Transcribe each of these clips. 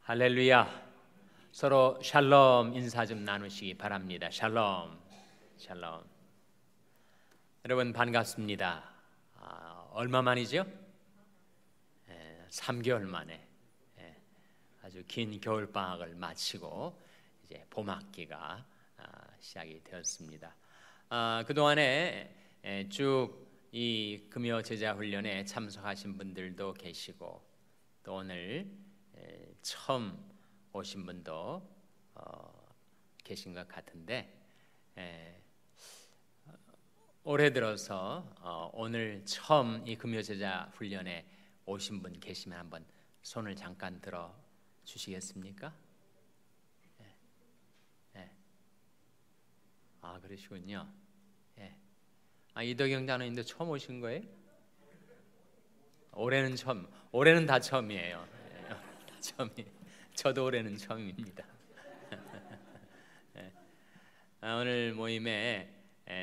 할렐루야. 서로 샬롬 인사 좀 나누시기 바랍니다. 샬롬, 샬롬. 여러분 반갑습니다. 얼마 만이죠? 3개월 만에 아주 긴 겨울 방학을 마치고 이제 봄학기가 시작이 되었습니다. 그 동안에 쭉 이 금요 제자 훈련에 참석하신 분들도 계시고 또 오늘 처음 오신 분도 계신 것 같은데 올해 들어서 오늘 처음 이 금요 제자 훈련에 오신 분 계시면 한번 손을 잠깐 들어 주시겠습니까? 그러시군요. 이덕영 장로님도 처음 오신 거예요? 올해는 처음, 올해는 다 처음이에요. 다 처음이. 저도 올해는 처음입니다. 오늘 모임에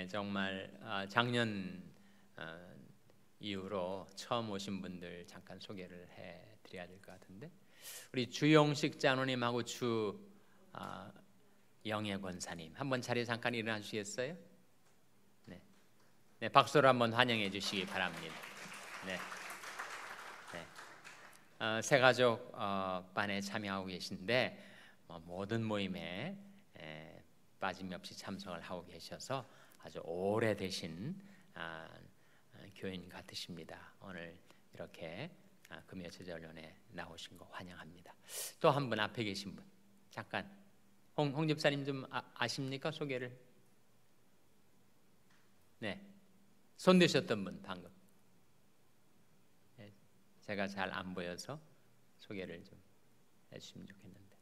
정말 작년 이후로 처음 오신 분들 잠깐 소개를 해드려야 될 것 같은데, 우리 주용식 장로님하고 영애 권사님 한번 자리에 잠깐 일어나 주시겠어요? 네, 박수로 한번 환영해 주시기 바랍니다. 새가족 반에 참여하고 계신데 모든 모임에 빠짐없이 참석을 하고 계셔서 아주 오래되신 교인 같으십니다. 오늘 이렇게 금요 제자 훈련에 나오신 거 환영합니다. 또 한 분 앞에 계신 분 잠깐 홍 집사님 좀 아십니까? 소개를. 네, 손 드셨던 분 방금. 제가 잘 안 보여서 소개를 좀 해주시면 좋겠는데.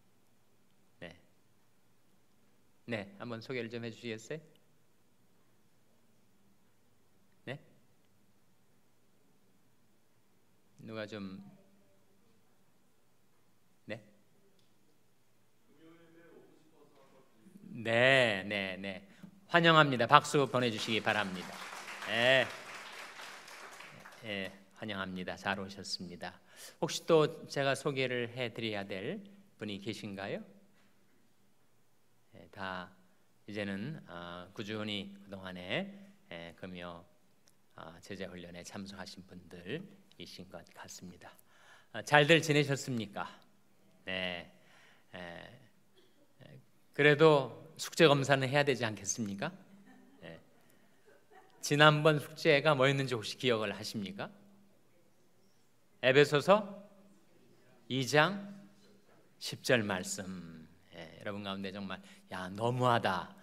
네, 한번 소개를 좀 해주시겠어요? 네, 누가 좀 네, 환영합니다. 박수 보내주시기 바랍니다. 환영합니다. 잘 오셨습니다. 혹시 또 제가 소개를 해드려야 될 분이 계신가요? 다 이제는 꾸준히 그동안에 금요 제자 훈련에 참석하신 분들이신 것 같습니다. 잘들 지내셨습니까? 네. 그래도 숙제 검사는 해야 되지 않겠습니까? 지난번 숙제가 뭐였는지 혹시 기억을 하십니까? 에베소서 2장 10절 말씀. 여러분 가운데 정말 너무하다,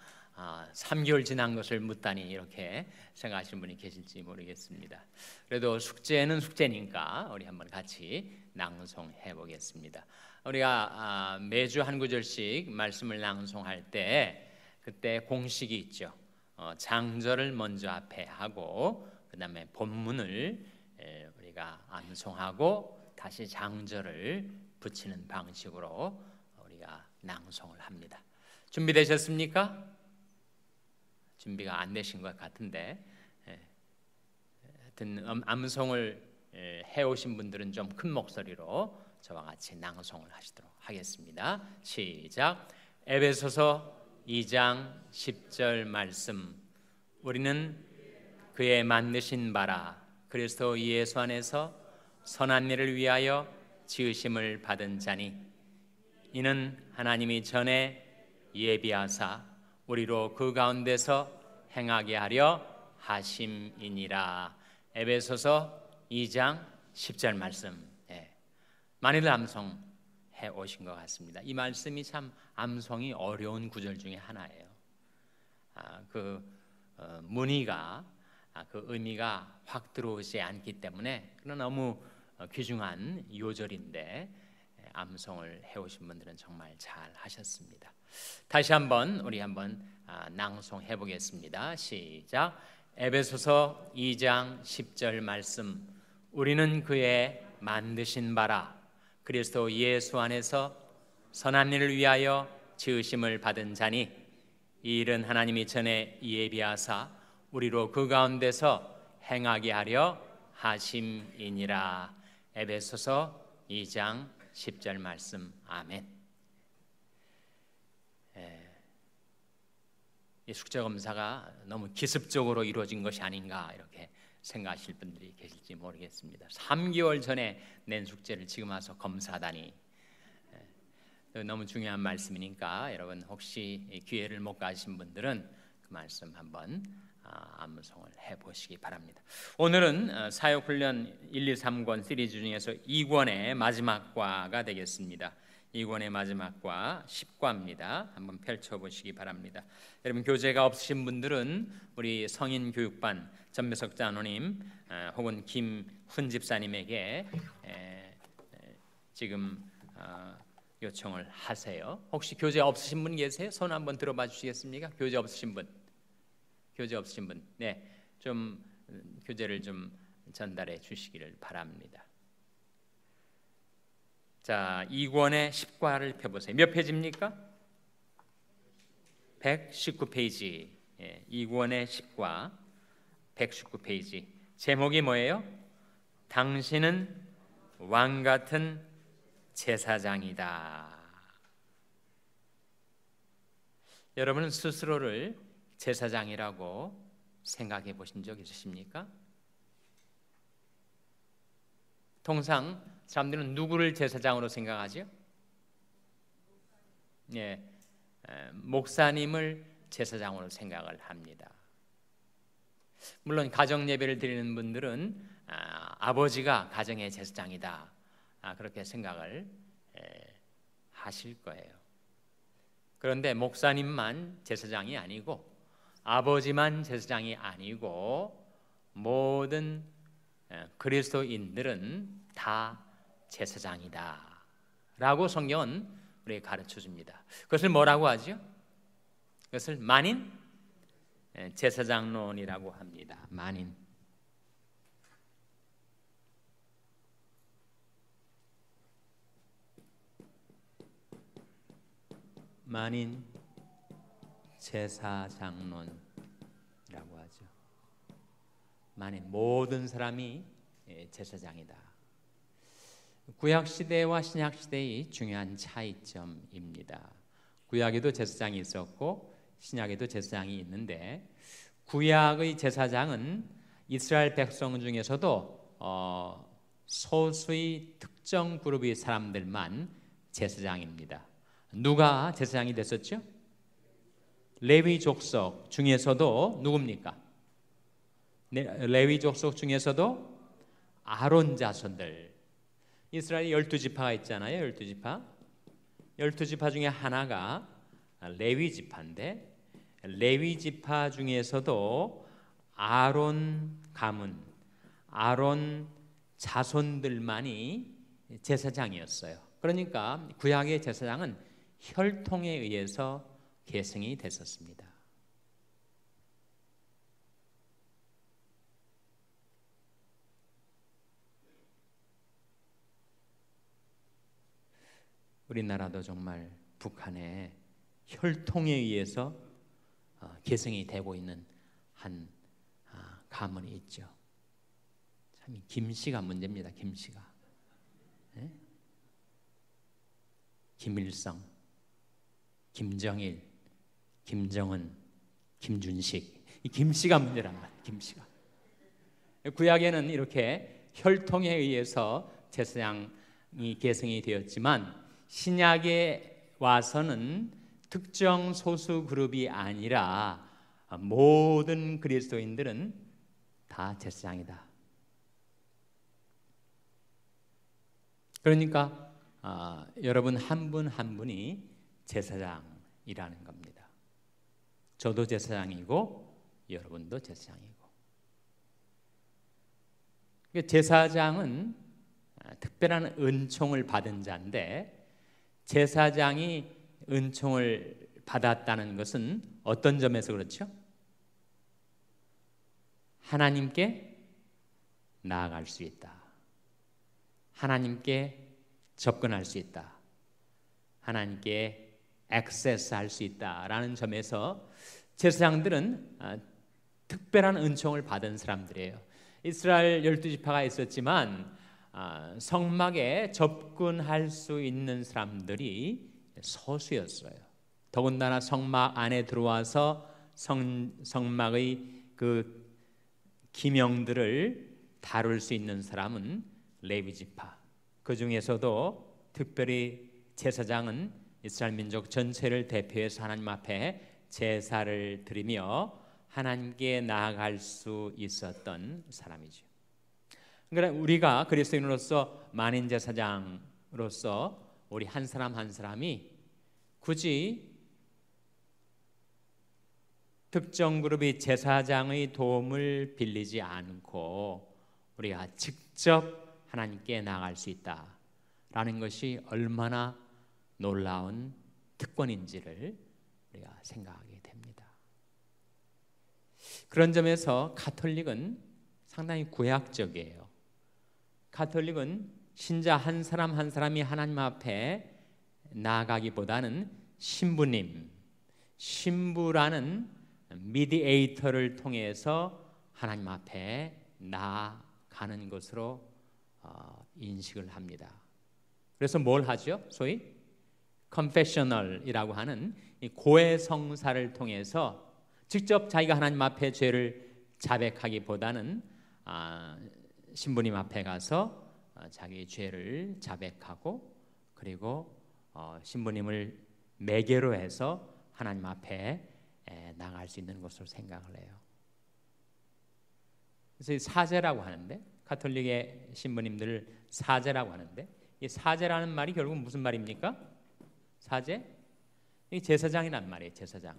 3개월 지난 것을 묻다니 이렇게 생각하시는 분이 계실지 모르겠습니다. 그래도 숙제는 숙제니까 우리 한번 같이 낭송해 보겠습니다. 우리가 매주 한 구절씩 말씀을 낭송할 때 그때 공식이 있죠. 장절을 먼저 앞에 하고 그 다음에 본문을 우리가 암송하고 다시 장절을 붙이는 방식으로 우리가 낭송을 합니다. 준비되셨습니까? 준비가 안 되신 것 같은데 하여튼 암송을 해오신 분들은 좀 큰 목소리로 저와 같이 낭송을 하시도록 하겠습니다. 시작. 에베소서 2장 10절 말씀. 우리는 그의 만드신 바라 그리스도 예수 안에서 선한 일을 위하여 지으심을 받은 자니 이는 하나님이 전에 예비하사 우리로 그 가운데서 행하게 하려 하심이니라. 에베소서 2장 10절 말씀. 많이들 암송해 오신 것 같습니다. 이 말씀이 참 암송이 어려운 구절 중에 하나예요. 문의가 그 의미가 확 들어오지 않기 때문에 그런 너무 귀중한 요절인데 암송을 해오신 분들은 정말 잘 하셨습니다. 다시 한번 우리 한번 낭송해 보겠습니다. 시작. 에베소서 2장 10절 말씀. 우리는 그의 만드신 바라 그리스도 예수 안에서 선한 일을 위하여 지으심을 받은 자니 이 일은 하나님이 전에 예비하사 우리로 그 가운데서 행하게 하려 하심이니라. 에베소서 2장 10절 말씀 아멘. 이 숙제검사가 너무 기습적으로 이루어진 것이 아닌가 이렇게 생각하실 분들이 계실지 모르겠습니다. 3개월 전에 낸 숙제를 지금 와서 검사하다니 너무 중요한 말씀이니까 여러분 혹시 기회를 못 가신 분들은 그 말씀 한번 암송을 해보시기 바랍니다. 오늘은 사역훈련 1, 2, 3권 시리즈 중에서 2권의 마지막 과가 되겠습니다. 2권의 마지막 과 10과입니다. 한번 펼쳐보시기 바랍니다. 여러분 교재가 없으신 분들은 우리 성인교육반 전배석 장로님 혹은 김훈 집사님에게 지금 요청을 하세요. 혹시 교재 없으신 분 계세요? 손 한번 들어봐 주시겠습니까? 교재 없으신 분, 교재 없으신 분, 네, 좀 교재를 좀 전달해 주시기를 바랍니다. 자, 2권의 10과를 펴보세요. 몇 페이지입니까? 119페이지. 2권의 10과 119페이지. 제목이 뭐예요? 당신은 왕 같은 제사장이다. 여러분은 스스로를 제사장이라고 생각해 보신 적 있으십니까? 통상 사람들은 누구를 제사장으로 생각하죠? 목사님을 제사장으로 생각을 합니다. 물론 가정 예배를 드리는 분들은 아버지가 가정의 제사장이다 그렇게 생각을 하실 거예요. 그런데 목사님만 제사장이 아니고 아버지만 제사장이 아니고 모든 그리스도인들은 다 제사장이다 라고 성경은 우리에게 가르쳐 줍니다. 그것을 뭐라고 하죠? 그것을 만인 제사장론이라고 합니다. 만인. 만인 제사장론이라고 하죠. 만인 모든 사람이 제사장이다. 구약 시대와 신약 시대의 중요한 차이점입니다. 구약에도 제사장이 있었고 신약에도 제사장이 있는데 구약의 제사장은 이스라엘 백성 중에서도 소수의 특정 그룹의 사람들만 제사장입니다. 누가 제사장이 됐었죠? 레위 족속 중에서도 누굽니까? 레위 족속 중에서도 아론 자손들. 이스라엘 12지파가 있잖아요. 12지파. 12지파 중에 하나가 레위 지파인데 레위 지파 중에서도 아론 가문, 아론 자손들만이 제사장이었어요. 그러니까 구약의 제사장은 혈통에 의해서 계승이 됐었습니다. 우리나라도 정말 북한의 혈통에 의해서 계승이 되고 있는 한 가문이 있죠. 참 김씨가 문제입니다. 김씨가. 네? 김일성, 김정일, 김정은, 김준식. 이 김씨가 문제란 말이에요. 김씨가. 구약에는 이렇게 혈통에 의해서 제사장이 계승이 되었지만 신약에 와서는 특정 소수 그룹이 아니라 모든 그리스도인들은 다 제사장이다. 그러니까 여러분 한 분 한 분이 제사장이라는 겁니다. 저도 제사장이고 여러분도 제사장이고. 제사장은 특별한 은총을 받은 자인데 제사장이 은총을 받았다는 것은 어떤 점에서 그렇죠? 하나님께 나아갈 수 있다. 하나님께 접근할 수 있다. 하나님께 액세스할 수 있다라는 점에서 제사장들은 특별한 은총을 받은 사람들이에요. 이스라엘 12지파가 있었지만 성막에 접근할 수 있는 사람들이 소수였어요. 더군다나 성막 안에 들어와서 성막의 그 기명들을 다룰 수 있는 사람은 레위 지파. 그 중에서도 특별히 제사장은 이스라엘 민족 전체를 대표해서 하나님 앞에 제사를 드리며 하나님께 나아갈 수 있었던 사람이죠. 그러니까 우리가 그리스도인으로서 만인 제사장으로서 우리 한 사람 한 사람이 굳이 특정 그룹의 제사장의 도움을 빌리지 않고 우리가 직접 하나님께 나아갈 수 있다라는 것이 얼마나 놀라운 특권인지를 우리가 생각하게 됩니다. 그런 점에서 가톨릭은 상당히 구약적이에요. 가톨릭은 신자 한 사람 한 사람이 하나님 앞에 나아가기보다는 신부라는 미디에이터를 통해서 하나님 앞에 나아가는 것으로 인식을 합니다. 그래서 뭘 하죠? 소위 컨페셔널이라고 하는 이 고해 성사를 통해서 직접 자기가 하나님 앞에 죄를 자백하기보다는 신부님 앞에 가서 자기 죄를 자백하고 그리고 신부님을 매개로 해서 하나님 앞에 나갈 수 있는 것으로 생각을 해요. 그래서 사제라고 하는데 가톨릭의 신부님들을 사제라고 하는데 이 사제라는 말이 결국 무슨 말입니까? 사제? 이 제사장이란 말이에요. 제사장.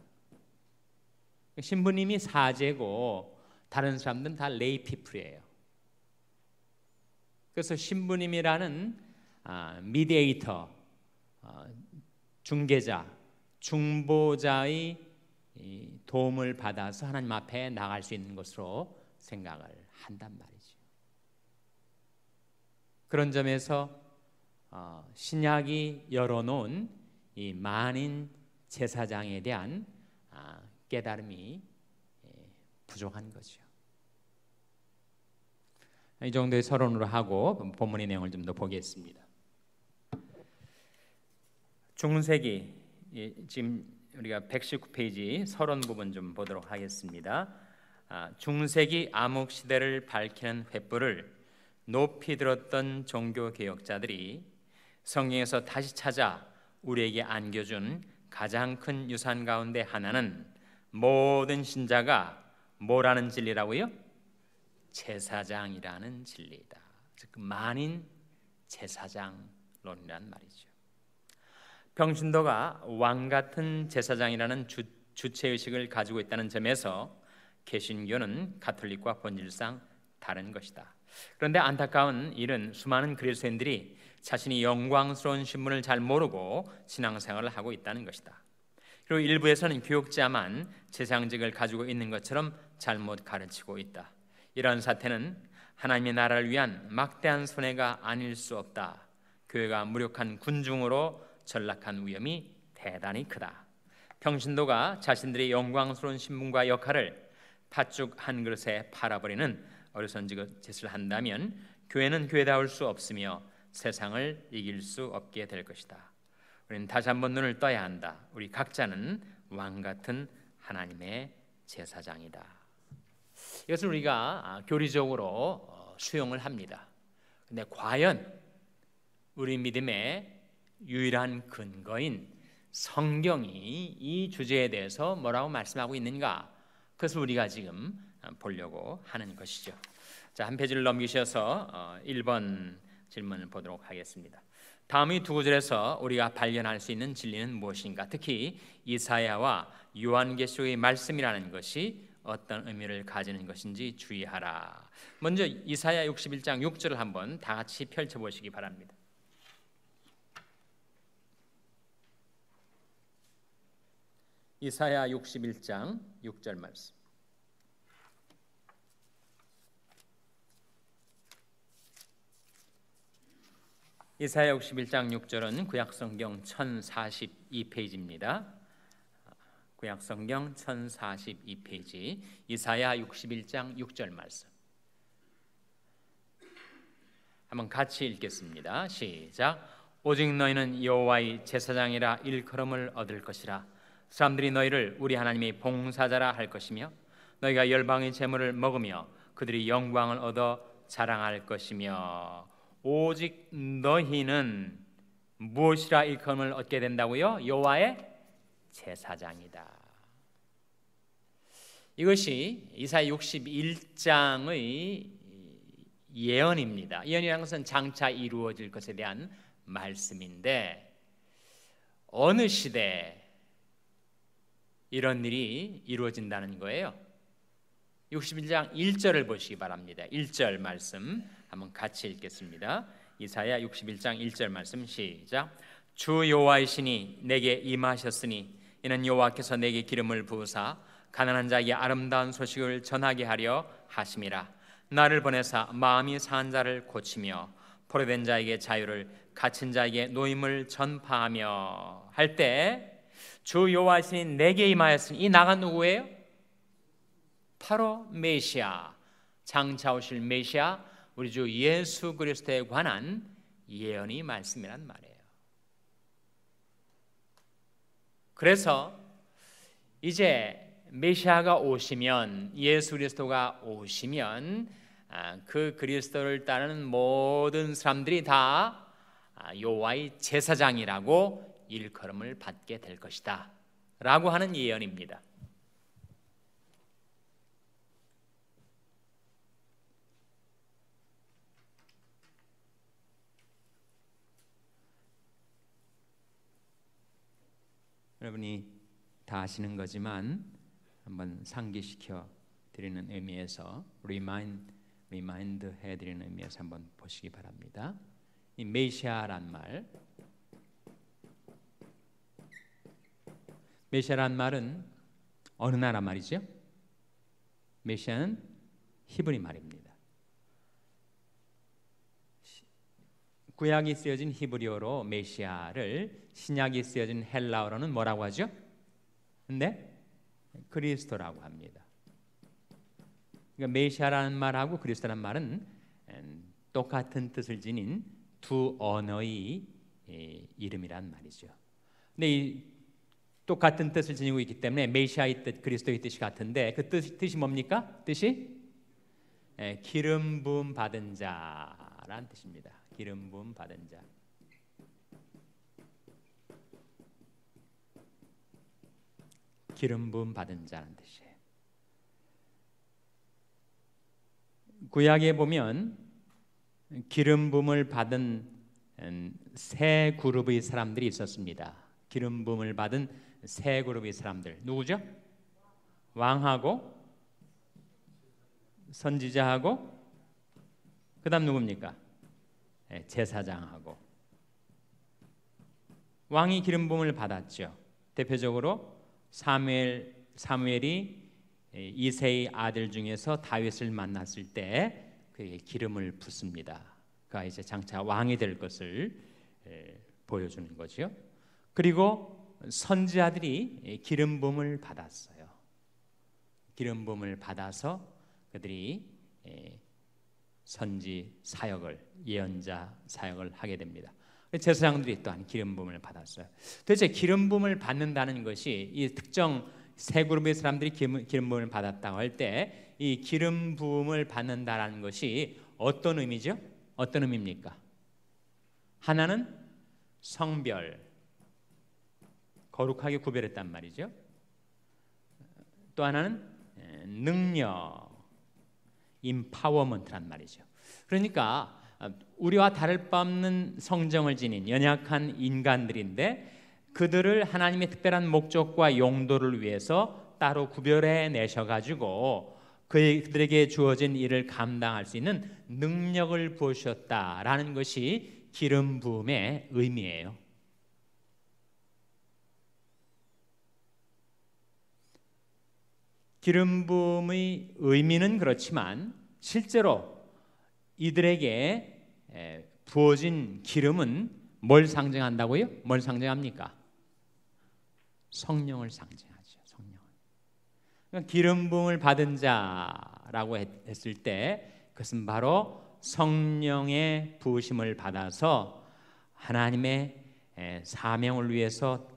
신부님이 사제고 다른 사람들은 다 레이 피플이에요. 그래서 신부님이라는 미디에이터, 중개자, 중보자의 도움을 받아서 하나님 앞에 나갈 수 있는 것으로 생각을 한단 말이죠. 그런 점에서 신약이 열어놓은 이 만인 제사장에 대한 깨달음이 부족한 거죠. 이 정도의 서론으로 하고 본문의 내용을 좀 더 보겠습니다. 중세기 지금 우리가 119페이지 서론 부분 좀 보도록 하겠습니다. 중세기 암흑 시대를 밝히는 횃불을 높이 들었던 종교 개혁자들이 성경에서 다시 찾아 우리에게 안겨준 가장 큰 유산 가운데 하나는 모든 신자가 뭐라는 진리라고요? 제사장이라는 진리다. 즉 만인 제사장론이란 말이죠. 평신도가 왕 같은 제사장이라는 주체의식을 가지고 있다는 점에서 개신교는 가톨릭과 본질상 다른 것이다. 그런데 안타까운 일은 수많은 그리스도인들이 자신이 영광스러운 신분을 잘 모르고 신앙생활을 하고 있다는 것이다. 그리고 일부에서는 교육자만 제사장직을 가지고 있는 것처럼 잘못 가르치고 있다. 이런 사태는 하나님의 나라를 위한 막대한 손해가 아닐 수 없다. 교회가 무력한 군중으로 전락한 위험이 대단히 크다. 평신도가 자신들의 영광스러운 신분과 역할을 팥죽 한 그릇에 팔아버리는 어리석은 짓을 한다면 교회는 교회다울 수 없으며 세상을 이길 수 없게 될 것이다. 우리는 다시 한번 눈을 떠야 한다. 우리 각자는 왕 같은 하나님의 제사장이다. 이것을 우리가 교리적으로 수용을 합니다. 근데 과연 우리 믿음의 유일한 근거인 성경이 이 주제에 대해서 뭐라고 말씀하고 있는가? 그것을 우리가 지금 보려고 하는 것이죠. 자, 한 페이지를 넘기셔서 1번 질문을 보도록 하겠습니다. 다음의 두 구절에서 우리가 발견할 수 있는 진리는 무엇인가? 특히 이사야와 요한계시록의 말씀이라는 것이 어떤 의미를 가지는 것인지 주의하라. 먼저 이사야 61장 6절을 한번 다 같이 펼쳐보시기 바랍니다. 이사야 61장 6절 말씀. 이사야 61장 6절은 구약성경 1042페이지입니다. 구약성경 1042페이지 이사야 61장 6절 말씀. 한번 같이 읽겠습니다. 시작. 오직 너희는 여호와의 제사장이라 일컬음을 얻을 것이라. 사람들이 너희를 우리 하나님의 봉사자라 할 것이며 너희가 열방의 재물을 먹으며 그들이 영광을 얻어 자랑할 것이며 오직 너희는 무엇이라 일컬음을 얻게 된다고요? 여호와의 제사장이다. 이것이 이사야 61장의 예언입니다. 예언이라는 것은 장차 이루어질 것에 대한 말씀인데 어느 시대에 이런 일이 이루어진다는 거예요? 61장 1절을 보시기 바랍니다. 1절 말씀 한번 같이 읽겠습니다. 이사야 61장 1절 말씀 시작. 주 여호와의 신이 내게 임하셨으니 이는 여호와께서 내게 기름을 부으사 가난한 자에게 아름다운 소식을 전하게 하려 하심이라. 나를 보내사 마음이 상한 자를 고치며 포로된 자에게 자유를 갇힌 자에게 노임을 전파하며 할 때 주 여호와의 신이 내게 임하였으니 이 나가 누구예요? 바로 메시아, 장차 오실 메시아 우리 주 예수 그리스도에 관한 예언이 말씀이란 말이에요. 그래서 이제 메시아가 오시면, 예수 그리스도가 오시면 그 그리스도를 따르는 모든 사람들이 다 여호와의 제사장이라고 일컬음을 받게 될 것이다 라고 하는 예언입니다. 여러분이 다 아시는 거지만 한번 상기시켜 드리는 의미에서 리마인드 해드리는 의미에서 한번 보시기 바랍니다. 이 메시아란 말, 메시아란 말은 어느 나라 말이죠? 메시아는 히브리 말입니다. 구약이 쓰여진 히브리어로 메시아를, 신약이 쓰여진 헬라어로는 뭐라고 하죠? 네? 그리스도라고 합니다. 그러니까 메시아라는 말하고 그리스도라는 말은 똑같은 뜻을 지닌 두 언어의 이름이란 말이죠. 근데 이 똑같은 뜻을 지니고 있기 때문에 메시아의 뜻, 그리스도의 뜻이 같은데 그 뜻이 뭡니까? 뜻이 기름 부음 받은 자라는 뜻입니다. 기름 부음 받은 자. 기름 부음 받은 자라는 뜻이에요. 구약에 보면 기름 부음을 받은 세 그룹의 사람들이 있었습니다. 기름 부음을 받은 세 그룹의 사람들 누구죠? 왕하고 선지자하고 그다음 누굽니까? 제사장하고. 왕이 기름 부음을 받았죠. 대표적으로 사무엘이 이새의 아들 중에서 다윗을 만났을 때 그에게 기름을 붓습니다. 그가 이제 장차 왕이 될 것을 보여주는 거죠. 그리고 선지자들이 기름 부음을 받았어요. 기름 부음을 받아서 그들이 선지 사역을, 예언자 사역을 하게 됩니다. 제사장들이 또한 기름 부음을 받았어요. 도대체 기름 부음을 받는다는 것이, 이 특정 세 그룹의 사람들이 기름 부음을 받았다고 할 때 이 기름 부음을 받는다라는 것이 어떤 의미죠? 어떤 의미입니까? 하나는 성별, 거룩하게 구별했단 말이죠. 또 하나는 능력, 임파워먼트란 말이죠. 그러니까 우리와 다를 바 없는 성정을 지닌 연약한 인간들인데 그들을 하나님의 특별한 목적과 용도를 위해서 따로 구별해 내셔가지고 그들에게 주어진 일을 감당할 수 있는 능력을 부으셨다라는 것이 기름 부음의 의미예요. 기름 부음의 의미는 그렇지만 실제로 이들에게 부어진 기름은 뭘 상징한다고요? 뭘 상징합니까? 성령을 상징하죠. 성령을. 그러니까 기름 부음을 받은 자라고 했을 때 그것은 바로 성령의 부으심을 받아서 하나님의 사명을 위해서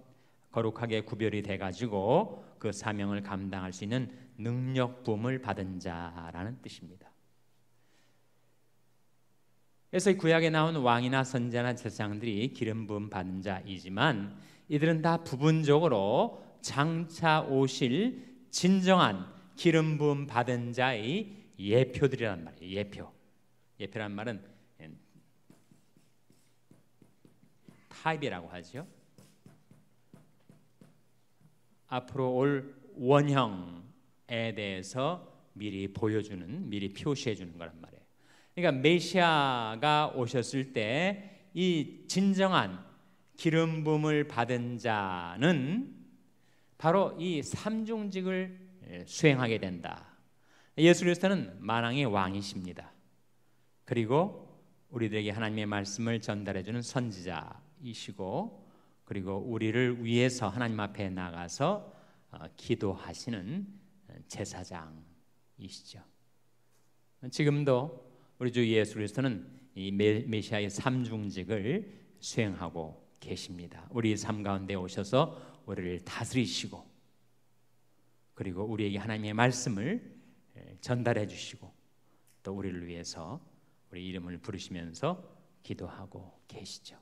거룩하게 구별이 돼가지고 그 사명을 감당할 수 있는 능력 부음을 받은 자라는 뜻입니다. 그래서 구약에 나온 왕이나 선지자나 제사장들이 기름 부음 받은 자이지만 이들은 다 부분적으로 장차 오실 진정한 기름 부음 받은 자의 예표들이란 말이에요. 예표란 말은 타입이라고 하죠. 앞으로 올 원형에 대해서 미리 보여주는, 미리 표시해 주는 거란 말이에요. 그러니까 메시아가 오셨을 때 이 진정한 기름 부음을 받은 자는 바로 이 삼중직을 수행하게 된다. 예수 그리스도는 만왕의 왕이십니다. 그리고 우리들에게 하나님의 말씀을 전달해 주는 선지자이시고, 그리고 우리를 위해서 하나님 앞에 나가서 기도하시는 제사장이시죠. 지금도 우리 주 예수 그리스도는 이 메시아의 삼중직을 수행하고 계십니다. 우리 삶 가운데 오셔서 우리를 다스리시고, 그리고 우리에게 하나님의 말씀을 전달해 주시고, 또 우리를 위해서 우리 이름을 부르시면서 기도하고 계시죠.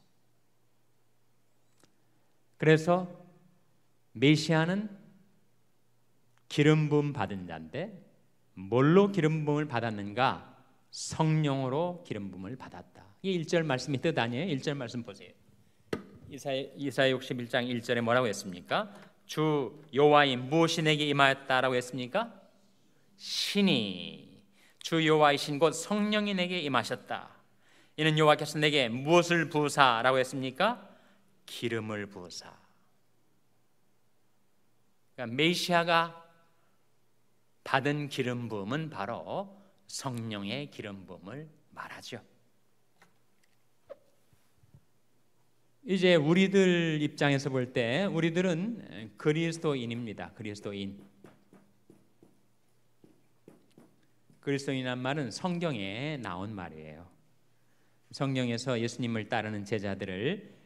그래서 메시아는 기름 부음 받은 자인데 뭘로 기름 부음을 받았는가? 성령으로 기름 부음을 받았다. 이 1절 말씀이 뜻 아니에요? 1절 말씀 보세요. 이사야 61장 1절에 뭐라고 했습니까? 주 여호와의 무엇이 내게 임하였다라고 했습니까? 신이, 주 여호와이신 곧 성령이 내게 임하셨다. 이는 여호와께서 내게 무엇을 부으사라고 했습니까? 기름을 부으사. 그러니까 메시아가 받은 기름 부음은 바로 성령의 기름 부음을 말하죠. 이제 우리들 입장에서 볼 때 우리들은 그리스도인입니다. 그리스도인이란 말은 성경에 나온 말이에요. 성경에서 예수님을 따르는 제자들을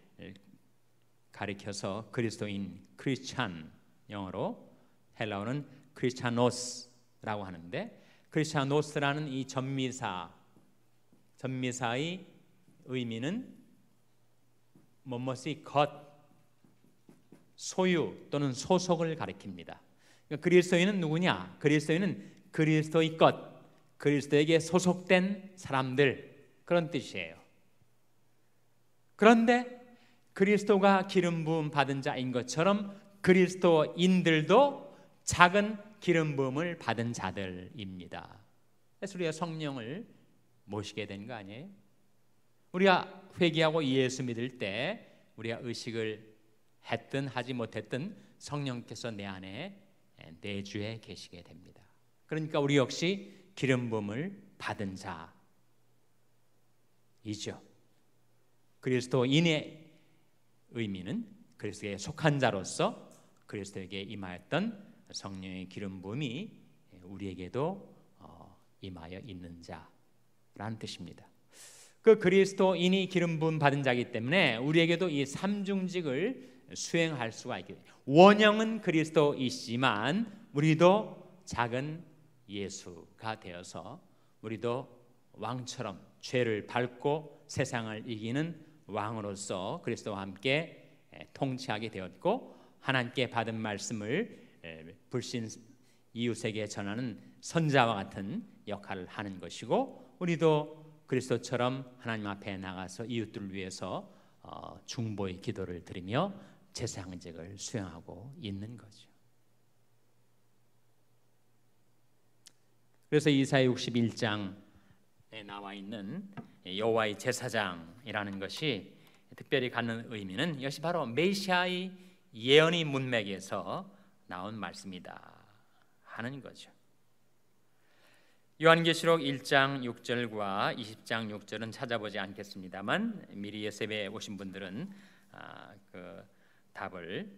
가리켜서 그리스도인, 크리스찬, 영어로 헬라어는 크리스찬노스라고 하는데, 크리스찬노스라는 이 전미사의 의미는 뭐뭇이 것, 소유 또는 소속을 가리킵니다. 그러니까 그리스도인은 누구냐? 그리스도인은 그리스도의 것, 그리스도에게 소속된 사람들, 그런 뜻이에요. 그런데 그리스도가 기름 부음 받은 자인 것처럼 그리스도인들도 작은 기름 부음을 받은 자들입니다. 그래서 우리가 성령을 모시게 된 거 아니에요? 우리가 회개하고 예수 믿을 때 우리가 의식을 했든 하지 못했든 성령께서 내 안에 내주에 계시게 됩니다. 그러니까 우리 역시 기름 부음을 받은 자이죠. 그리스도인의 의미는 그리스도에 속한 자로서 그리스도에게 임하였던 성령의 기름 부음이 우리에게도 임하여 있는 자라는 뜻입니다. 그 그리스도인이 기름 부음 받은 자이기 때문에 우리에게도 이 삼중직을 수행할 수가 있게 돼요. 원형은 그리스도이시지만 우리도 작은 예수가 되어서 우리도 왕처럼 죄를 밟고 세상을 이기는 왕으로서 그리스도와 함께 통치하게 되었고, 하나님께 받은 말씀을 불신 이웃에게 전하는 선자와 같은 역할을 하는 것이고, 우리도 그리스도처럼 하나님 앞에 나가서 이웃들을 위해서 중보의 기도를 드리며 제사장직을 수행하고 있는 거죠. 그래서 이사야 61장에 나와 있는 여호와의 제사장이라는 것이 특별히 갖는 의미는 이것이 바로 메시아의 예언의 문맥에서 나온 말씀이다 하는 거죠. 요한계시록 1장 6절과 20장 6절은 찾아보지 않겠습니다만 미리 예습에 오신 분들은 그 답을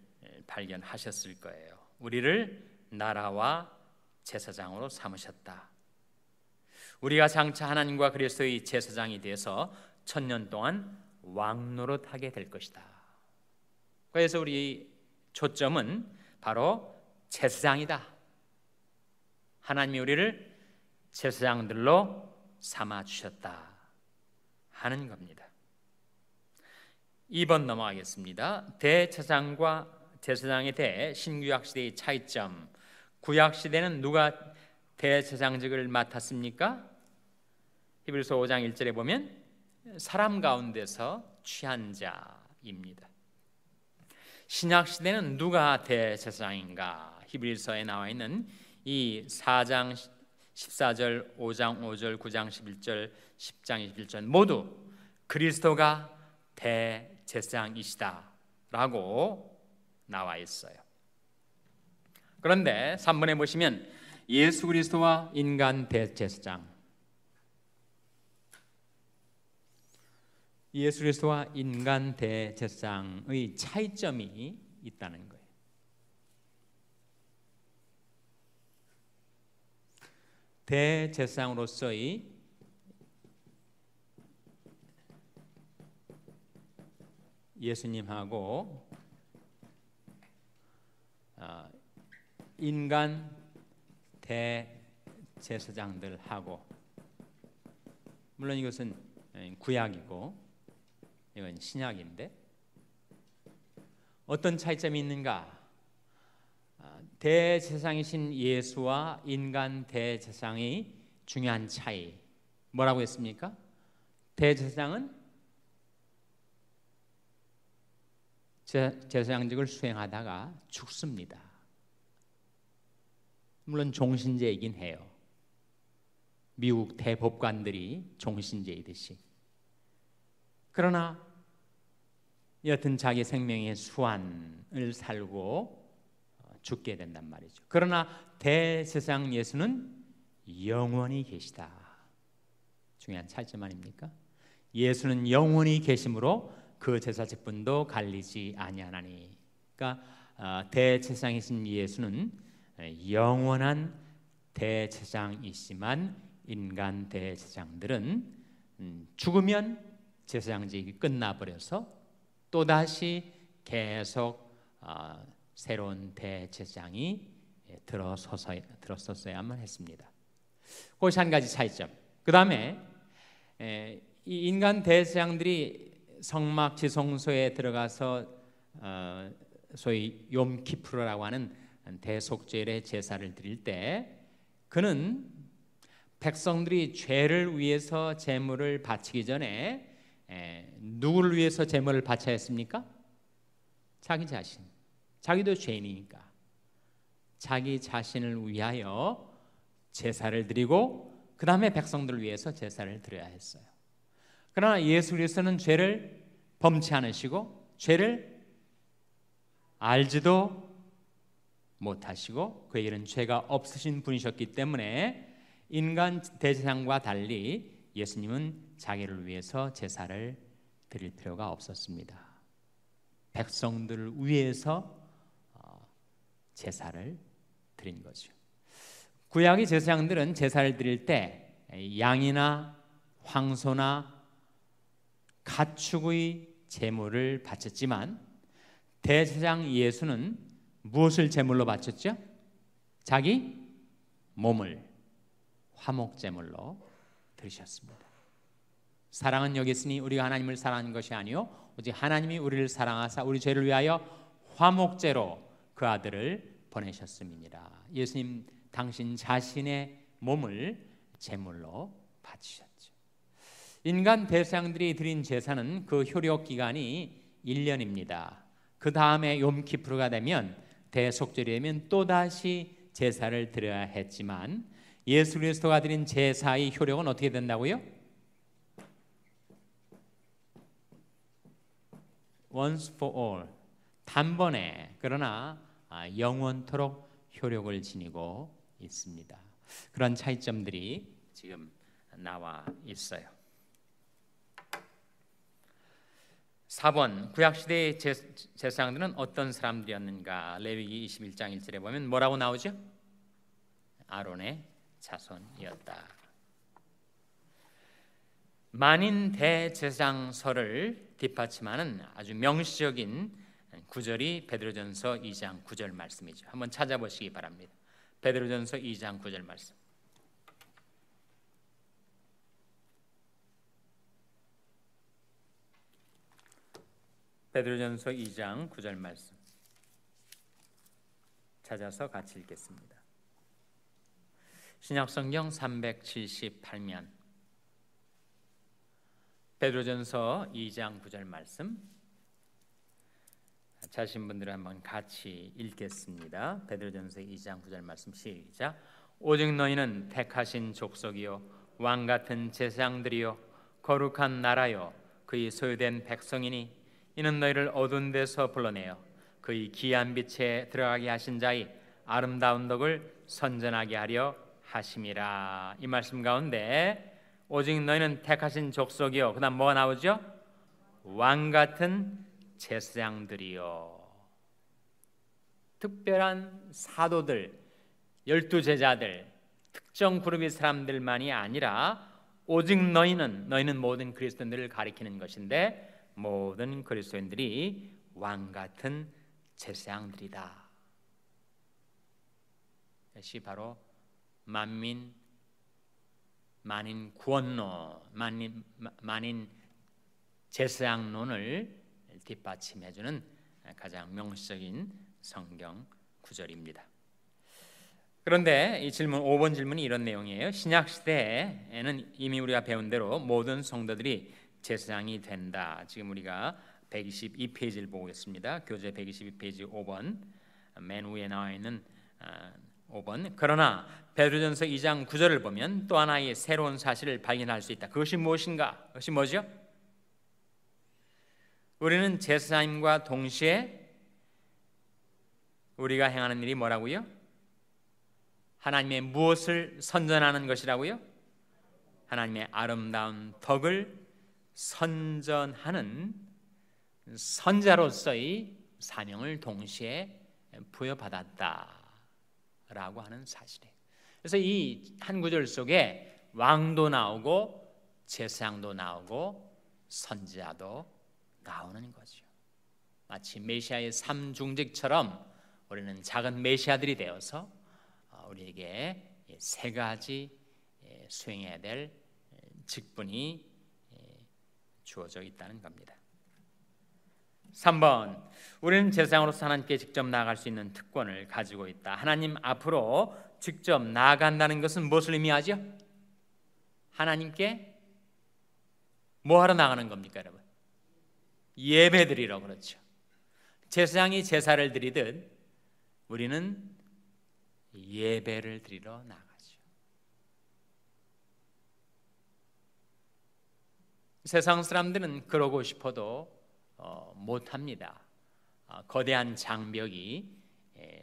발견하셨을 거예요. 우리를 나라와 제사장으로 삼으셨다. 우리가 장차 하나님과 그리스도의 제사장이 되어서 1000년 동안 왕노릇하게 될 것이다. 그래서 우리 초점은 바로 제사장이다. 하나님이 우리를 제사장들로 삼아 주셨다 하는 겁니다. 2번 넘어가겠습니다. 대제사장과 제사장에 대해 신구약 시대의 차이점. 구약 시대는 누가 대제사장직을 맡았습니까? 히브리서 5장 1절에 보면 사람 가운데서 취한 자입니다. 신약 시대는 누가 대제사장인가? 히브리서에 나와 있는 이 4장 14절, 5장 5절, 9장 11절, 10장 21절 모두 그리스도가 대제사장이시다라고 나와 있어요. 그런데 3번에 보시면 예수 그리스도와 인간 대제사장, 예수 그리스도와 인간 대제사장의 차이점이 있다는 거예요. 대제사장으로서의 예수님하고 인간 대제사장들하고, 물론 이것은 구약이고 이건 신약인데 어떤 차이점이 있는가? 대제사장이신 예수와 인간 대제사장의 중요한 차이 뭐라고 했습니까? 대제사장은 제사장직을 수행하다가 죽습니다. 물론 종신제이긴 해요. 미국 대법관들이 종신제이듯이. 그러나 여튼 자기 생명의 수완을 살고 죽게 된단 말이죠. 그러나 대제사장 예수는 영원히 계시다. 중요한 차이점 아닙니까? 예수는 영원히 계심으로 그 제사 직분도 갈리지 아니하나니. 그러니까 대제사장이신 예수는 영원한 대제사장이시만 인간 대제사장들은 죽으면 제사장직이 끝나버려서 또다시 계속 새로운 대제사장이 들어섰어야만 했습니다. 그것이 한 가지 차이점. 그 다음에 이 인간 대제사장들이 성막 지성소에 들어가서 소위 욤키프르라고 하는 대속죄의 제사를 드릴 때 그는 백성들이 죄를 위해서 제물을 바치기 전에 누구를 위해서 제물을 바쳐야 했습니까? 자기 자신. 자기도 죄인이니까 자기 자신을 위하여 제사를 드리고 그 다음에 백성들을 위해서 제사를 드려야 했어요. 그러나 예수 그리스도는 죄를 범치 않으시고 죄를 알지도 못하시고 그에게는 죄가 없으신 분이셨기 때문에 인간 대제사장과 달리 예수님은 자기를 위해서 제사를 드릴 필요가 없었습니다. 백성들을 위해서 제사를 드린 거죠. 구약의 제사장들은 제사를 드릴 때 양이나 황소나 가축의 제물을 바쳤지만 대제사장 예수는 무엇을 제물로 바쳤죠? 자기 몸을 화목제물로 드리셨습니다. 사랑은 여기 있으니 우리가 하나님을 사랑하는 것이 아니요 오직 하나님이 우리를 사랑하사 우리 죄를 위하여 화목제로 그 아들을 보내셨음이니라. 예수님 당신 자신의 몸을 제물로 바치셨죠. 인간 대제사장들이 드린 제사는 그 효력 기간이 1년입니다. 그 다음에 욤키프르가 되면 대속절이 되면 또다시 제사를 드려야 했지만 예수 그리스도가 드린 제사의 효력은 어떻게 된다고요? Once for all, 단번에, 그러나 영원토록 효력을 지니고 있습니다. 그런 차이점들이 지금 나와 있어요. 4번, 구약시대의 제사장들은 어떤 사람들이었는가? 레위기 21장 1절에 보면 뭐라고 나오죠? 아론의 자손이었다. 만인 대제사장설을 뒷받침하는 아주 명시적인 구절이 베드로전서 2장 9절 말씀이죠. 한번 찾아보시기 바랍니다. 베드로전서 2장 9절 말씀. 베드로전서 2장 9절 말씀 찾아서 같이 읽겠습니다. 신약성경 378면 베드로전서 2장 9절 말씀 자신 분들은 한번 같이 읽겠습니다. 베드로전서 2장 9절 말씀 시작. 오직 너희는 택하신 족속이요 왕 같은 제사장들이요 거룩한 나라요 그의 소유된 백성이니 이는 너희를 어두운 데서 불러내어 그의 귀한 빛에 들어가게 하신 자의 아름다운 덕을 선전하게 하려 하심이라. 이 말씀 가운데 오직 너희는 택하신 족속이요, 그 다음 뭐가 나오죠? 왕 같은 제사장들이요. 특별한 사도들, 12제자들, 특정 그룹의 사람들만이 아니라 오직 너희는 모든 그리스도인들을 가리키는 것인데 모든 그리스도인들이 왕 같은 제사장들이다. 이것이 바로 만인 구원론, 만인 제사장론을 뒷받침해주는 가장 명시적인 성경 구절입니다. 그런데 이 질문 5번 질문이 이런 내용이에요. 신약 시대에는 이미 우리가 배운 대로 모든 성도들이 제사장이 된다. 지금 우리가 122페이지를 보고 있습니다. 교재 122페이지 5번 맨 위에 나와 있는 5번. 그러나 베드로전서 2장 9절을 보면 또 하나의 새로운 사실을 발견할 수 있다. 그것이 무엇인가? 그것이 뭐죠? 우리는 제사장님과 동시에 우리가 행하는 일이 뭐라고요? 하나님의 무엇을 선전하는 것이라고요? 하나님의 아름다운 덕을 선전하는 선자로서의 사명을 동시에 부여받았다라고 하는 사실이에요. 그래서 이 한 구절 속에 왕도 나오고 제사장도 나오고 선지자도 나오는 거죠. 마치 메시아의 삼중직처럼 우리는 작은 메시아들이 되어서 우리에게 세 가지 수행해야 될 직분이 주어져 있다는 겁니다. 3번, 우리는 제사장으로서 하나님께 직접 나아갈 수 있는 특권을 가지고 있다. 하나님 앞으로 직접 나아간다는 것은 무엇을 의미하죠? 하나님께 뭐 하러 나가는 겁니까, 여러분? 예배 드리러. 그렇죠. 제사장이 제사를 드리듯 우리는 예배를 드리러 나가죠. 세상 사람들은 그러고 싶어도 못합니다. 거대한 장벽이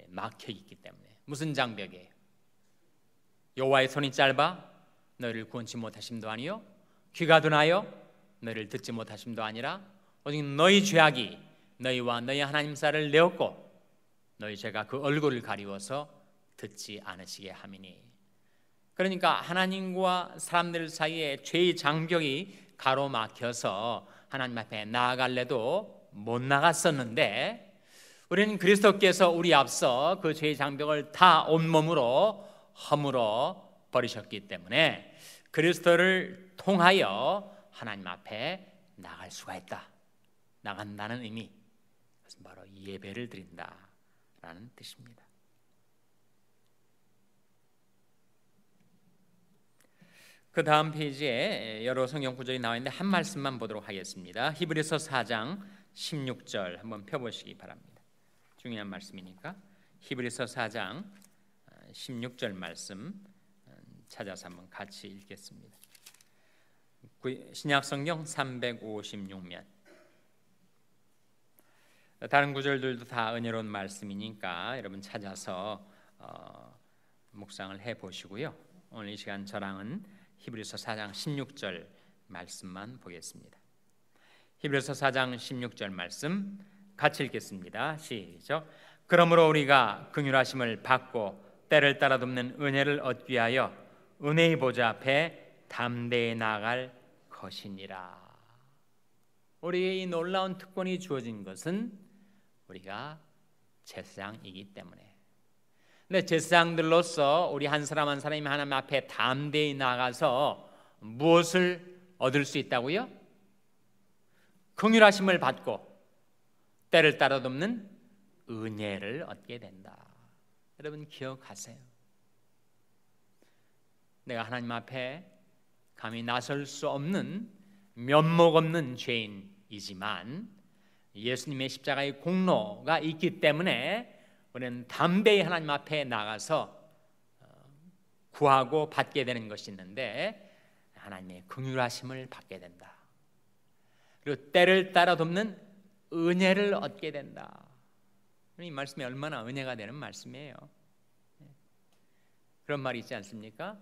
막혀 있기 때문에. 무슨 장벽이에요? 여호와의 손이 짧아 너희를 구원치 못하심도 아니요 귀가 둔하여 너희를 듣지 못하심도 아니라 오직 너희 죄악이 너희와 너희 하나님 사이를 내었고 너희 죄가 그 얼굴을 가리워서 듣지 않으시게 함이니. 그러니까 하나님과 사람들 사이에 죄의 장벽이 가로막혀서 하나님 앞에 나아갈래도 못 나갔었는데 우리는 그리스도께서 우리 앞서 그 죄의 장벽을 다 온몸으로 허물어 버리셨기 때문에 그리스도를 통하여 하나님 앞에 나갈 수가 있다. 나간다는 의미, 그것은 바로 예배를 드린다라는 뜻입니다. 그 다음 페이지에 여러 성경 구절이 나와 있는데 한 말씀만 보도록 하겠습니다. 히브리서 4장 16절 한번 펴보시기 바랍니다. 중요한 말씀이니까 히브리서 4장 16절 말씀 찾아서 한번 같이 읽겠습니다. 신약성경 356면. 다른 구절들도 다 은혜로운 말씀이니까 여러분 찾아서 묵상을 해보시고요. 오늘 이 시간 저랑은 히브리서 4장 16절 말씀만 보겠습니다. 히브리서 4장 16절 말씀 같이 읽겠습니다. 시작. 그러므로 우리가 긍휼하심을 받고 때를 따라 돕는 은혜를 얻기 위하여 은혜의 보좌 앞에 담대히 나아갈 것이니라. 우리에게 이 놀라운 특권이 주어진 것은 우리가 제사장이기 때문에. 근데 제사장들로서 우리 한 사람 한 사람이 하나님 앞에 담대히 나가서 무엇을 얻을 수 있다고요? 긍휼하심을 받고 때를 따라 돕는 은혜를 얻게 된다. 여러분 기억하세요. 내가 하나님 앞에 감히 나설 수 없는 면목 없는 죄인이지만 예수님의 십자가의 공로가 있기 때문에 우리는 담대히 하나님 앞에 나가서 구하고 받게 되는 것이 있는데 하나님의 긍휼하심을 받게 된다. 그리고 때를 따라 돕는 은혜를 얻게 된다. 이 말씀이 얼마나 은혜가 되는 말씀이에요. 그런 말이 있지 않습니까?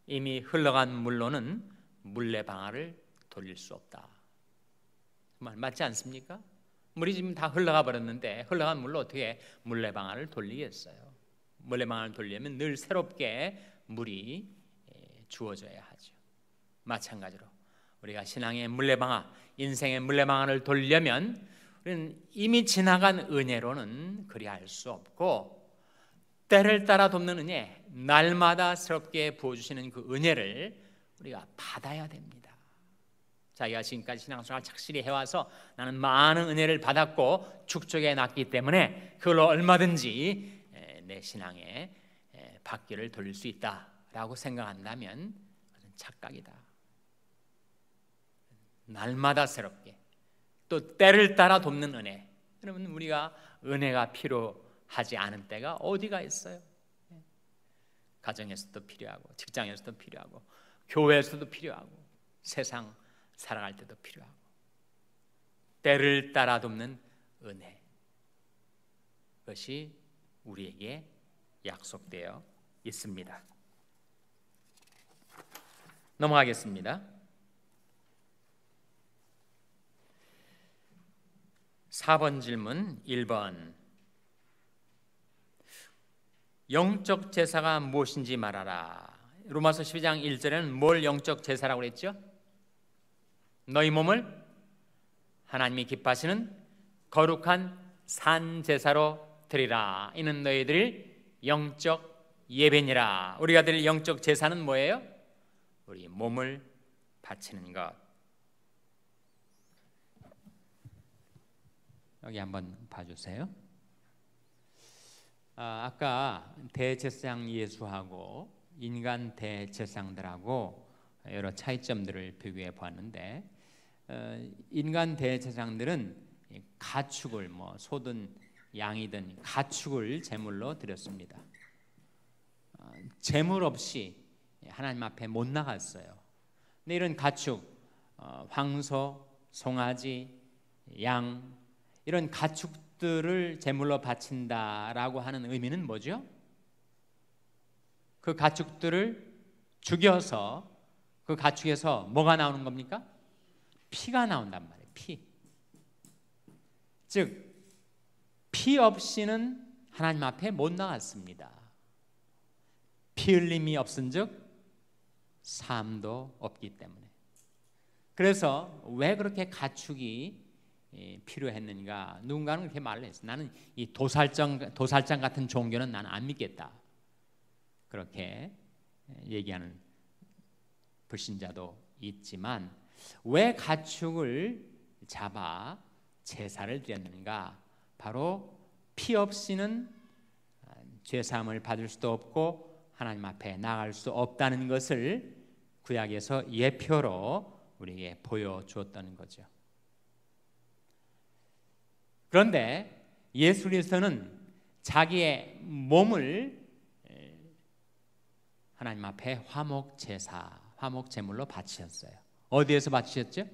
이미 흘러간 물로는 물레방아를 돌릴 수 없다. 정말 맞지 않습니까? 물이 지금 다 흘러가 버렸는데 흘러간 물로 어떻게 물레방아를 돌리겠어요? 물레방아를 돌리려면 늘 새롭게 물이 주어져야 하죠. 마찬가지로 우리가 신앙의 물레방아, 인생의 물레방아를 돌리려면 우리는 이미 지나간 은혜로는 그리할 수 없고 때를 따라 돕는 은혜, 날마다 새롭게 부어주시는 그 은혜를 우리가 받아야 됩니다. 자기가 지금까지 신앙생활을 착실히 해와서 나는 많은 은혜를 받았고 축적해 놨기 때문에 그걸로 얼마든지 내 신앙의 바퀴를 돌릴 수 있다라고 생각한다면 그것은 착각이다. 날마다 새롭게 또 때를 따라 돕는 은혜. 여러분 우리가 은혜가 필요하지 않은 때가 어디가 있어요? 가정에서도 필요하고 직장에서도 필요하고 교회에서도 필요하고 세상 살아갈 때도 필요하고 때를 따라 돕는 은혜, 그것이 우리에게 약속되어 있습니다. 넘어가겠습니다. 4번 질문 1번 영적 제사가 무엇인지 말하라. 로마서 12장 1절에는 뭘 영적 제사라고 그랬죠? 너희 몸을 하나님이 기뻐하시는 거룩한 산 제사로 드리라. 이는 너희들이 영적 예배니라. 우리가 드릴 영적 제사는 뭐예요? 우리 몸을 바치는 것. 여기 한번 봐주세요. 아까 대제사장 예수하고 인간 대제사장들하고 여러 차이점들을 비교해 보았는데 인간 대제사장들은 가축을 소든 양이든 가축을 제물로 드렸습니다. 제물 없이 하나님 앞에 못 나갔어요. 근데 이런 가축, 황소, 송아지, 양 이런 가축들을 제물로 바친다라고 하는 의미는 뭐죠? 그 가축들을 죽여서 그 가축에서 뭐가 나오는 겁니까? 피가 나온단 말이에요. 피. 즉 피 없이는 하나님 앞에 못 나갔습니다. 피 흘림이 없은즉 삶도 없기 때문에. 그래서 왜 그렇게 가축이 필요했는가? 누군가는 그렇게 말을 했어요. 나는 이 도살장 같은 종교는 나는 안 믿겠다. 그렇게 얘기하는 불신자도 있지만 왜 가축을 잡아 제사를 드렸는가? 바로 피 없이는 죄사함을 받을 수도 없고 하나님 앞에 나갈 수 없다는 것을 구약에서 예표로 우리에게 보여주었다는 거죠. 그런데 예수 그리스도는 자기의 몸을 하나님 앞에 화목 제사, 화목 제물로 바치셨어요. 어디에서 바치셨죠?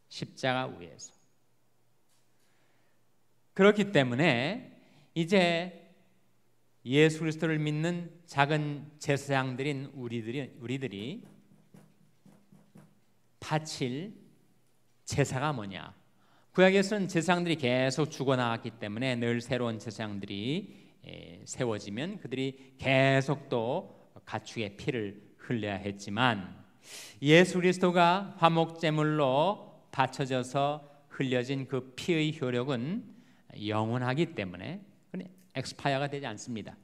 십자가 위에서. 그렇기 때문에 이제 예수 그리스도를 믿는 작은 제사장들인 우리들이 바칠 제사가 뭐냐? 구약에서는 제사장들이 계속 죽어나갔기 때문에 늘 새로운 제사장들이 세워지면 그들이 계속 또 가축의 피를 흘려야 했지만 예수 그리스도가 화목제물로 바쳐져서 흘려진 그 피의 효력은 영원하기 때문에 엑스파이어가 되지 않습니다.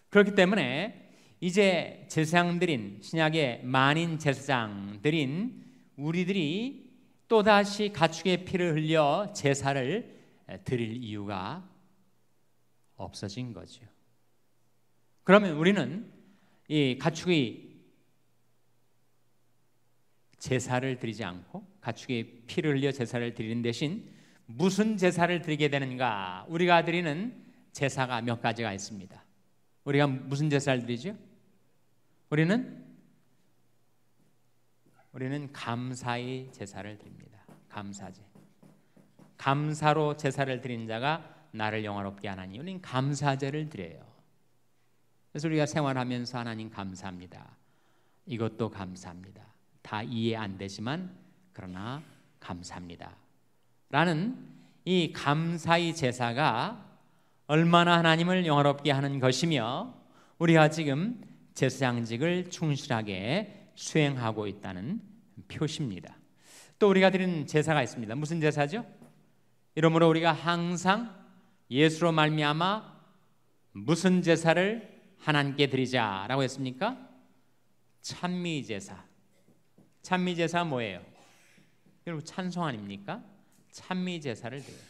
그렇기 때문에 이제 제사장들인 신약의 만인 제사장들인 우리들이 또다시 가축의 피를 흘려 제사를 드릴 이유가 없어진 거죠. 그러면 우리는 이 가축의 제사를 드리지 않고 가축의 피를 흘려 제사를 드리는 대신 무슨 제사를 드리게 되는가? 우리가 드리는 제사가 몇 가지가 있습니다. 우리가 무슨 제사를 드리죠? 우리는 감사의 제사를 드립니다. 감사제. 감사로 제사를 드린 자가 나를 영화롭게 하나니, 우리는 감사제를 드려요. 그래서 우리가 생활하면서 하나님 감사합니다. 이것도 감사합니다. 다 이해 안 되지만 그러나 감사합니다. 라는 이 감사의 제사가 얼마나 하나님을 영화롭게 하는 것이며 우리가 지금 제사장직을 충실하게 수행하고 있다는 표시입니다. 또 우리가 드리는 제사가 있습니다. 무슨 제사죠? 이러므로 우리가 항상 예수로 말미암아 무슨 제사를 하나님께 드리자라고 했습니까? 찬미제사. 찬미제사 뭐예요? 여러분 찬송 아닙니까? 찬미제사를 드려요.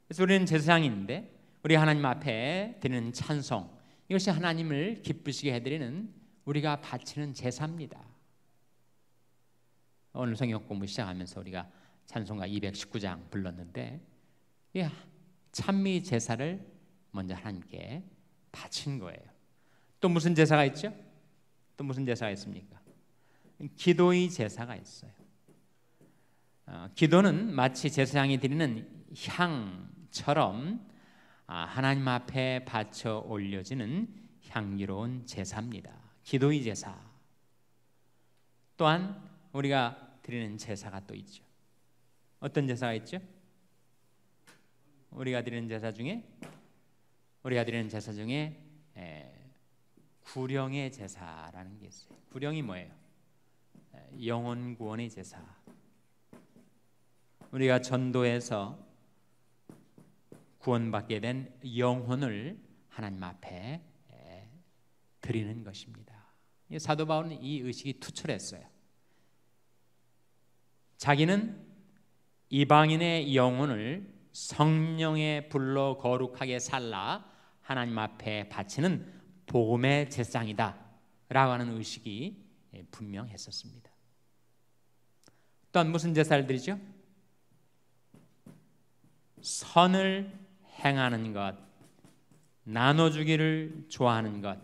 그래서 우리는 제사장인데 우리 하나님 앞에 드리는 찬송, 이것이 하나님을 기쁘시게 해드리는 우리가 바치는 제사입니다. 오늘 성경 공부 시작하면서 우리가 찬송가 219장 불렀는데 이 찬미 제사를 먼저 하나님께 바친 거예요. 또 무슨 제사가 있죠? 또 무슨 제사가 있습니까? 기도의 제사가 있어요. 기도는 마치 제사장이 드리는 향처럼 하나님 앞에 바쳐 올려지는 향기로운 제사입니다. 기도의 제사. 또한 우리가 드리는 제사가 또 있죠. 어떤 제사가 있죠? 우리가 드리는 제사 중에 구령의 제사라는 게 있어요. 구령이 뭐예요? 영혼 구원의 제사. 우리가 전도해서 구원받게 된 영혼을 하나님 앞에 드리는 것입니다. 사도 바울은 이 의식이 투철했어요. 자기는 이방인의 영혼을 성령의 불로 거룩하게 살라 하나님 앞에 바치는 복음의 제사장이다 라고 하는 의식이 분명했었습니다. 또한 무슨 제사를 드리죠? 선을 행하는 것, 나눠주기를 좋아하는 것,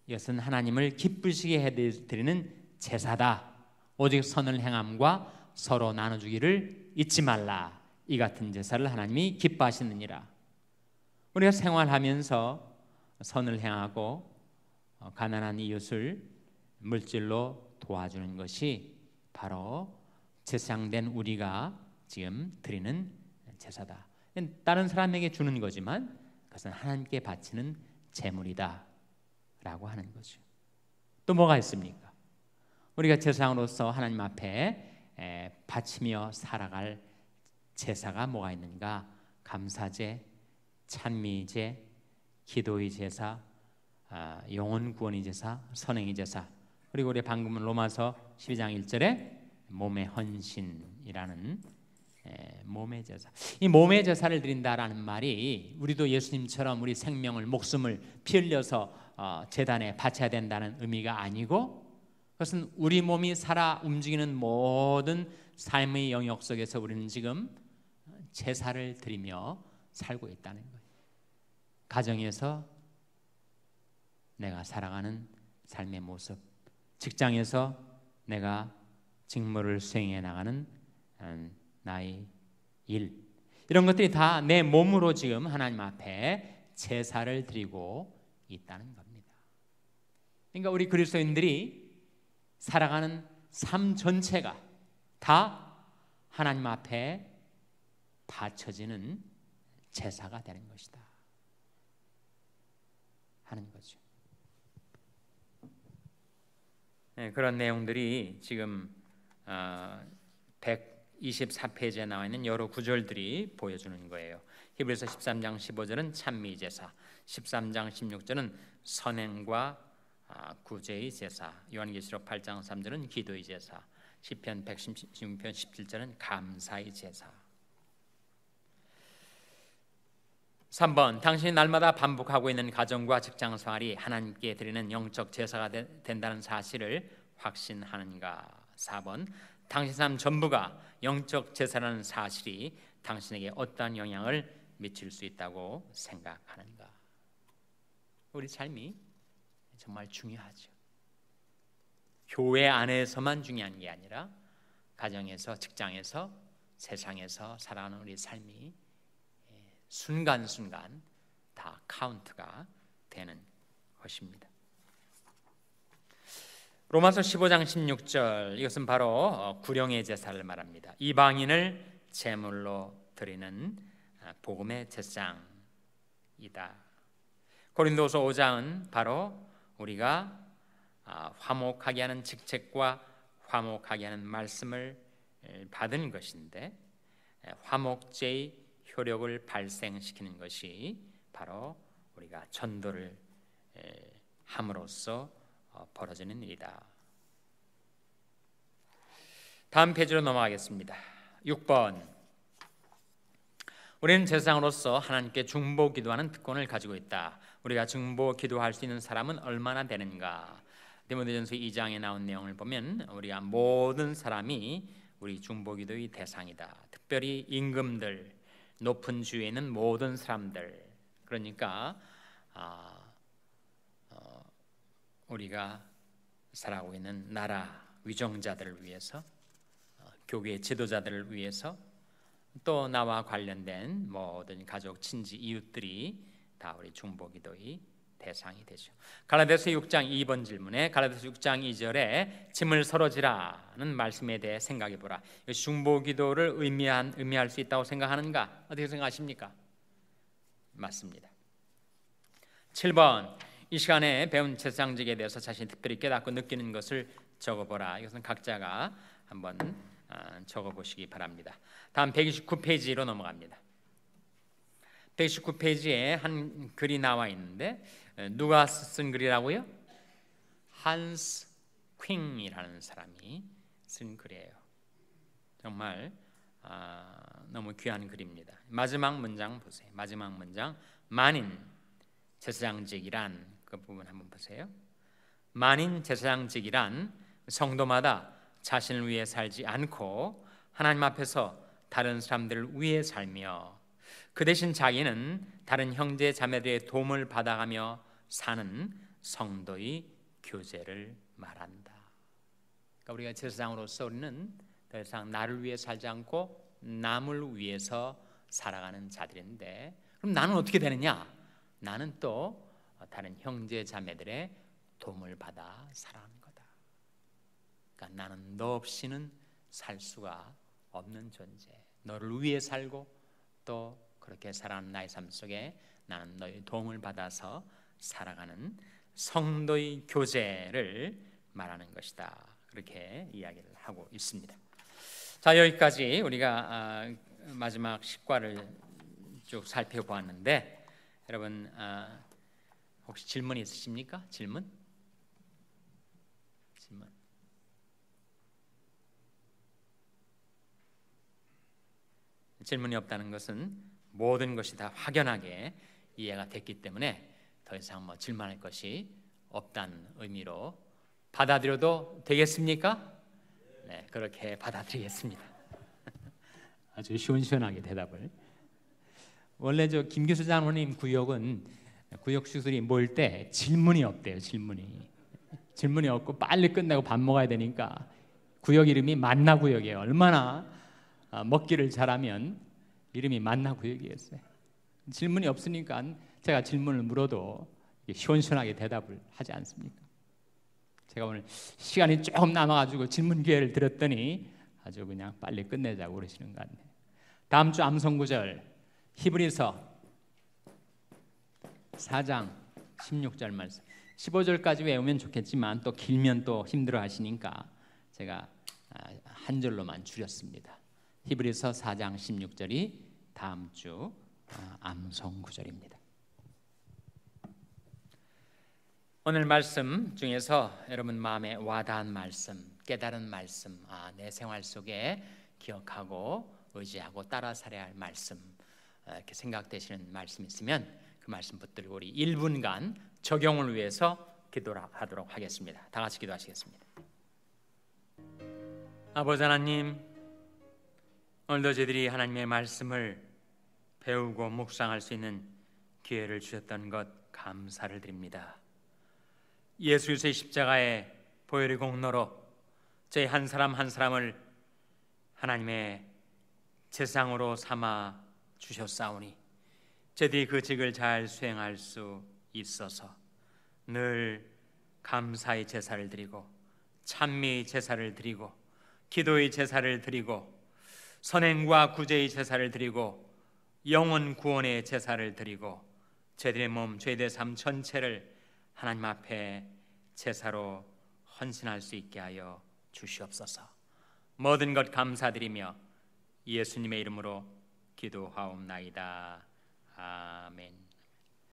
이것은 하나님을 기쁘시게 해드리는 제사다. 오직 선을 행함과 서로 나눠주기를 잊지 말라. 이 같은 제사를 하나님이 기뻐하시느니라. 우리가 생활하면서 선을 행하고 가난한 이웃을 물질로 도와주는 것이 바로 제사장된 우리가 지금 드리는 제사다. 다른 사람에게 주는 거지만 그것은 하나님께 바치는 제물이다 라고 하는 거죠. 또 뭐가 있습니까? 우리가 제사장으로서 하나님 앞에 바치며 살아갈 제사가 뭐가 있는가? 감사제, 찬미제, 기도의 제사, 영혼 구원의 제사, 선행의 제사, 그리고 우리 방금 로마서 12장 1절에 몸의 헌신이라는 몸의 제사. 이 몸의 제사를 드린다라는 말이 우리도 예수님처럼 우리 생명을, 목숨을 피 흘려서 제단에 바쳐야 된다는 의미가 아니고, 그것은 우리 몸이 살아 움직이는 모든 삶의 영역 속에서 우리는 지금 제사를 드리며 살고 있다는 거예요. 가정에서 내가 살아가는 삶의 모습, 직장에서 내가 직무를 수행해 나가는 나의 일, 이런 것들이 다 내 몸으로 지금 하나님 앞에 제사를 드리고 있다는 겁니다. 그러니까 우리 그리스도인들이 살아가는 삶 전체가 다 하나님 앞에 바쳐지는 제사가 되는 것이다 하는 거죠. 그런 내용들이 지금 124페이지에 나와 있는 여러 구절들이 보여주는 거예요. 히브리서 13장 15절은 찬미 제사, 13장 16절은 선행과 구제의 제사, 요한계시록 8장 3절은 기도의 제사, 시편 116편 17절은 감사의 제사. 3번, 당신이 날마다 반복하고 있는 가정과 직장 생활이 하나님께 드리는 영적 제사가 된다는 사실을 확신하는가? 4번, 당신 삶 전부가 영적 제사라는 사실이 당신에게 어떠한 영향을 미칠 수 있다고 생각하는가? 우리 삶이 정말 중요하죠. 교회 안에서만 중요한 게 아니라 가정에서, 직장에서, 세상에서 살아가는 우리 삶이 순간순간 다 카운트가 되는 것입니다. 로마서 15장 16절, 이것은 바로 구령의 제사를 말합니다. 이방인을 제물로 드리는 복음의 제사장이다. 고린도서 5장은 바로 우리가 화목하게 하는 직책과 화목하게 하는 말씀을 받은 것인데, 화목제의 효력을 발생시키는 것이 바로 우리가 전도를 함으로써 벌어지는 일이다. 다음 페이지로 넘어가겠습니다. 6번, 우리는 제사장으로서 하나님께 중보 기도하는 특권을 가지고 있다. 우리가 중보 기도할 수 있는 사람은 얼마나 되는가? 디모데전서 2장에 나온 내용을 보면 우리가 모든 사람이 우리 중보 기도의 대상이다. 특별히 임금들, 높은 주위에 있는 모든 사람들, 그러니까 우리가 살아가고 있는 나라 위정자들을 위해서, 교회 지도자들을 위해서, 또 나와 관련된 모든 가족, 친지, 이웃들이 다 우리 중보기도의 대상이 되죠. 갈라디아서 6장 2번 질문에 갈라디아서 6장 2절에 짐을 서로 지라는 말씀에 대해 생각해 보라. 중보기도를 의미할 수 있다고 생각하는가? 어떻게 생각하십니까? 맞습니다. 7번, 이 시간에 배운 제사장직에 대해서 자신이 특별히 깨닫고 느끼는 것을 적어보라. 이것은 각자가 한번 적어보시기 바랍니다. 다음 129페이지로 넘어갑니다. 119페이지에 한 글이 나와 있는데, 누가 쓴 글이라고요? 한스 퀸이라는 사람이 쓴 글이에요. 정말 너무 귀한 글입니다. 마지막 문장 보세요. 마지막 문장, 만인 제사장직이란, 그 부분 한번 보세요. 만인 제사장직이란 성도마다 자신을 위해 살지 않고 하나님 앞에서 다른 사람들을 위해 살며, 그 대신 자기는 다른 형제 자매들의 도움을 받아가며 사는 성도의 교제를 말한다. 그러니까 우리가 제사장으로서 우리는 더 이상 나를 위해 살지 않고 남을 위해서 살아가는 자들인데, 그럼 나는 어떻게 되느냐? 나는 또 다른 형제 자매들의 도움을 받아 살아가는 거다. 그러니까 나는 너 없이는 살 수가 없는 존재. 너를 위해 살고 또 그렇게 살아가는 나의 삶 속에 나는 너의 도움을 받아서 살아가는 성도의 교제를 말하는 것이다. 그렇게 이야기를 하고 있습니다. 자, 여기까지 우리가 마지막 10과를 쭉 살펴보았는데, 여러분 혹시 질문이 있으십니까? 질문? 질문이 없다는 것은 모든 것이 다 확연하게 이해가 됐기 때문에 더 이상 질문할 것이 없다는 의미로 받아들여도 되겠습니까? 네, 그렇게 받아들이겠습니다. 아주 시원시원하게 대답을. 원래 김 교수 장로님 구역은 구역 수술이 모일 때 질문이 없대요. 질문이 없고 빨리 끝내고 밥 먹어야 되니까 구역 이름이 만나구역이에요. 얼마나 먹기를 잘하면 이름이 만나구역이었어요. 질문이 없으니까 제가 질문을 물어도 시원시원하게 대답을 하지 않습니까? 제가 오늘 시간이 조금 남아가지고 질문 기회를 드렸더니 아주 그냥 빨리 끝내자고 그러시는 것 같네요. 다음 주 암송구절, 히브리서 4장 16절 말씀. 15절까지 외우면 좋겠지만 또 길면 또 힘들어 하시니까 제가 한 절로만 줄였습니다. 히브리서 4장 16절이 다음 주 암송 구절입니다. 오늘 말씀 중에서 여러분 마음에 와닿은 말씀, 깨달은 말씀, 내 생활 속에 기억하고 의지하고 따라 살아야 할 말씀, 이렇게 생각되시는 말씀 있으면 그 말씀 붙들고 우리 1분간 적용을 위해서 기도하도록 하겠습니다. 다 같이 기도하시겠습니다. 아버지 하나님, 오늘도 저희들이 하나님의 말씀을 배우고 묵상할 수 있는 기회를 주셨던 것 감사를 드립니다. 예수 그리스도의 십자가의 보혈의 공로로 저희 한 사람 한 사람을 하나님의 제상으로 삼아 주셨사오니 저희들이 그 직을 잘 수행할 수 있어서 늘 감사의 제사를 드리고 찬미의 제사를 드리고 기도의 제사를 드리고 선행과 구제의 제사를 드리고 영혼 구원의 제사를 드리고 저희들의 몸, 저희들의 삶 전체를 하나님 앞에 제사로 헌신할 수 있게 하여 주시옵소서. 모든 것 감사드리며 예수님의 이름으로 기도하옵나이다. 아멘.